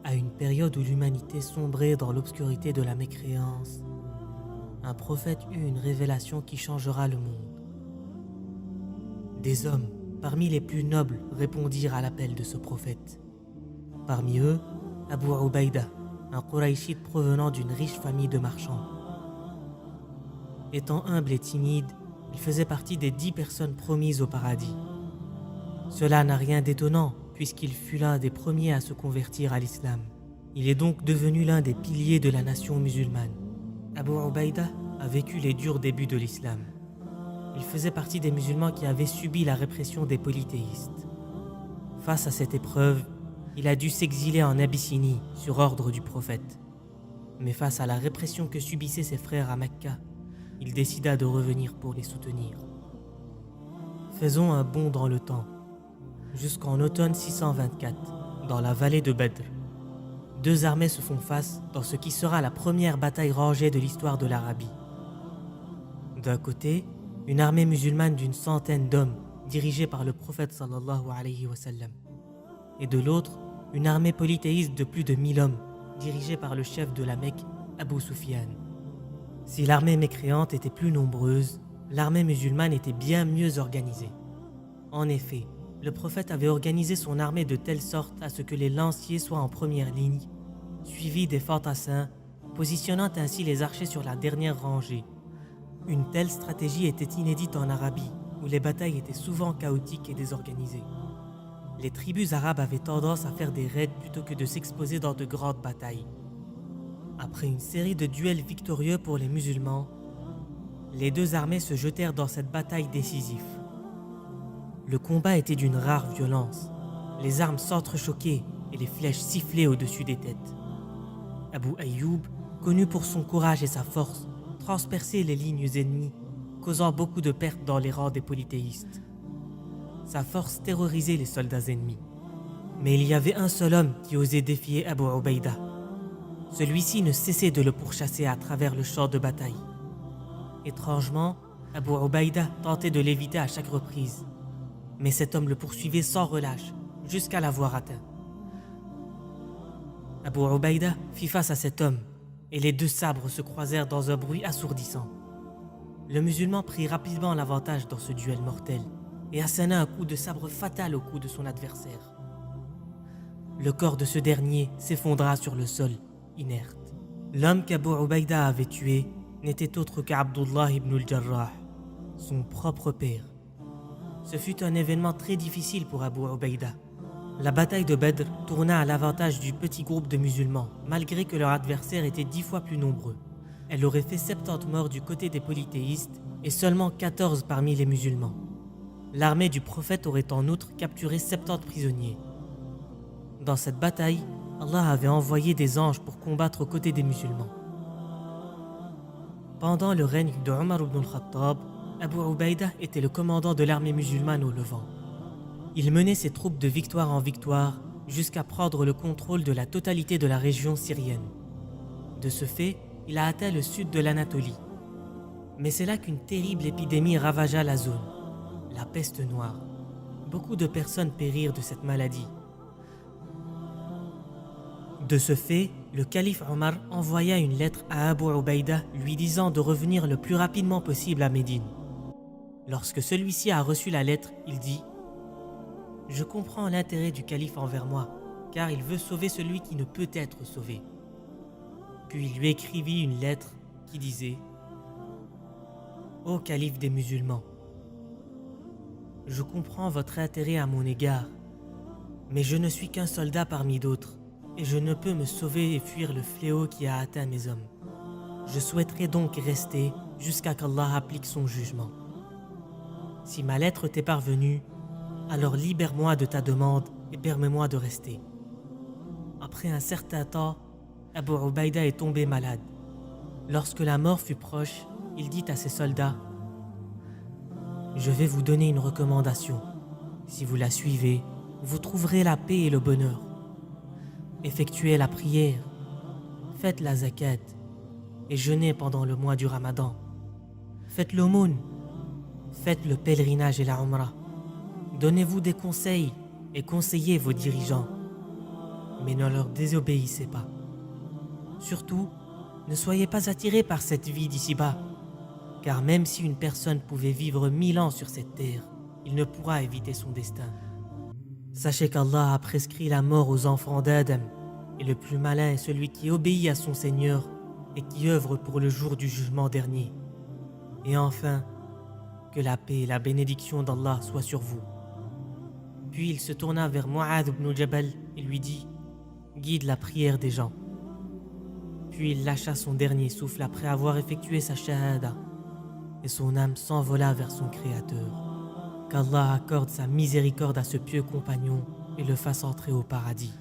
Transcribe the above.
À une période où l'humanité sombrait dans l'obscurité de la mécréance, un prophète eut une révélation qui changera le monde. Des hommes, parmi les plus nobles, répondirent à l'appel de ce prophète. Parmi eux, Abu Ubaïda, un Quraïchite provenant d'une riche famille de marchands. Étant humble et timide, il faisait partie des 10 personnes promises au paradis. Cela n'a rien d'étonnant, puisqu'il fut l'un des premiers à se convertir à l'islam. Il est donc devenu l'un des piliers de la nation musulmane. Abu Ubaïda a vécu les durs débuts de l'islam. Il faisait partie des musulmans qui avaient subi la répression des polythéistes. Face à cette épreuve, il a dû s'exiler en Abyssinie sur ordre du prophète. Mais face à la répression que subissaient ses frères à Mecca, il décida de revenir pour les soutenir. Faisons un bond dans le temps, jusqu'en automne 624, dans la vallée de Badr. Deux armées se font face dans ce qui sera la première bataille rangée de l'histoire de l'Arabie. D'un côté, une armée musulmane d'une centaine d'hommes, dirigée par le prophète sallallahu alayhi wa sallam. Et de l'autre, une armée polythéiste de plus de 1000 hommes, dirigée par le chef de la Mecque, Abu Sufyan. Si l'armée mécréante était plus nombreuse, l'armée musulmane était bien mieux organisée. En effet, le prophète avait organisé son armée de telle sorte à ce que les lanciers soient en première ligne, suivis des fantassins, positionnant ainsi les archers sur la dernière rangée. Une telle stratégie était inédite en Arabie, où les batailles étaient souvent chaotiques et désorganisées. Les tribus arabes avaient tendance à faire des raids plutôt que de s'exposer dans de grandes batailles. Après une série de duels victorieux pour les musulmans, les deux armées se jetèrent dans cette bataille décisive. Le combat était d'une rare violence. Les armes s'entrechoquaient et les flèches sifflaient au-dessus des têtes. Abu Ayyub, connu pour son courage et sa force, transperçait les lignes ennemies, causant beaucoup de pertes dans les rangs des polythéistes. Sa force terrorisait les soldats ennemis. Mais il y avait un seul homme qui osait défier Abu Ubaïda. Celui-ci ne cessait de le pourchasser à travers le champ de bataille. Étrangement, Abu Ubaïda tentait de l'éviter à chaque reprise. Mais cet homme le poursuivait sans relâche, jusqu'à l'avoir atteint. Abu Ubaïda fit face à cet homme, et les deux sabres se croisèrent dans un bruit assourdissant. Le musulman prit rapidement l'avantage dans ce duel mortel, et asséna un coup de sabre fatal au cou de son adversaire. Le corps de ce dernier s'effondra sur le sol, inerte. L'homme qu'Abu Ubaïda avait tué n'était autre qu'Abdullah ibn al-Jarrah, son propre père. Ce fut un événement très difficile pour Abu Ubaïda. La bataille de Badr tourna à l'avantage du petit groupe de musulmans, malgré que leurs adversaires étaient 10 fois plus nombreux. Elle aurait fait 70 morts du côté des polythéistes et seulement 14 parmi les musulmans. L'armée du prophète aurait en outre capturé 70 prisonniers. Dans cette bataille, Allah avait envoyé des anges pour combattre aux côtés des musulmans. Pendant le règne de Omar ibn al-Khattab, Abu Ubaïda était le commandant de l'armée musulmane au Levant. Il menait ses troupes de victoire en victoire jusqu'à prendre le contrôle de la totalité de la région syrienne. De ce fait, il a atteint le sud de l'Anatolie. Mais c'est là qu'une terrible épidémie ravagea la zone, la peste noire. Beaucoup de personnes périrent de cette maladie. De ce fait, le calife Omar envoya une lettre à Abu Ubaïda lui disant de revenir le plus rapidement possible à Médine. Lorsque celui-ci a reçu la lettre, il dit « Je comprends l'intérêt du calife envers moi, car il veut sauver celui qui ne peut être sauvé. » Puis il lui écrivit une lettre qui disait « Ô calife des musulmans, je comprends votre intérêt à mon égard, mais je ne suis qu'un soldat parmi d'autres, et je ne peux me sauver et fuir le fléau qui a atteint mes hommes. Je souhaiterais donc rester jusqu'à qu'Allah applique son jugement. Si ma lettre t'est parvenue, alors libère-moi de ta demande et permets-moi de rester. » Après un certain temps, Abu Ubaïda est tombé malade. Lorsque la mort fut proche, il dit à ses soldats « Je vais vous donner une recommandation. Si vous la suivez, vous trouverez la paix et le bonheur. Effectuez la prière, faites la zakat et jeûnez pendant le mois du Ramadan. Faites l'aumône, faites le pèlerinage et la Umrah. Donnez-vous des conseils et conseillez vos dirigeants. mais ne leur désobéissez pas. Surtout, ne soyez pas attirés par cette vie d'ici-bas, car même si une personne pouvait vivre 1000 ans sur cette terre, il ne pourra éviter son destin. Sachez qu'Allah a prescrit la mort aux enfants d'Adam, et le plus malin est celui qui obéit à son Seigneur et qui œuvre pour le jour du jugement dernier. Et enfin, que la paix et la bénédiction d'Allah soient sur vous. Puis il se tourna vers Mu'adh ibn Jabal et lui dit « Guide la prière des gens ». Puis il lâcha son dernier souffle après avoir effectué sa shahada, et son âme s'envola vers son Créateur. Qu'Allah accorde sa miséricorde à ce pieux compagnon et le fasse entrer au paradis.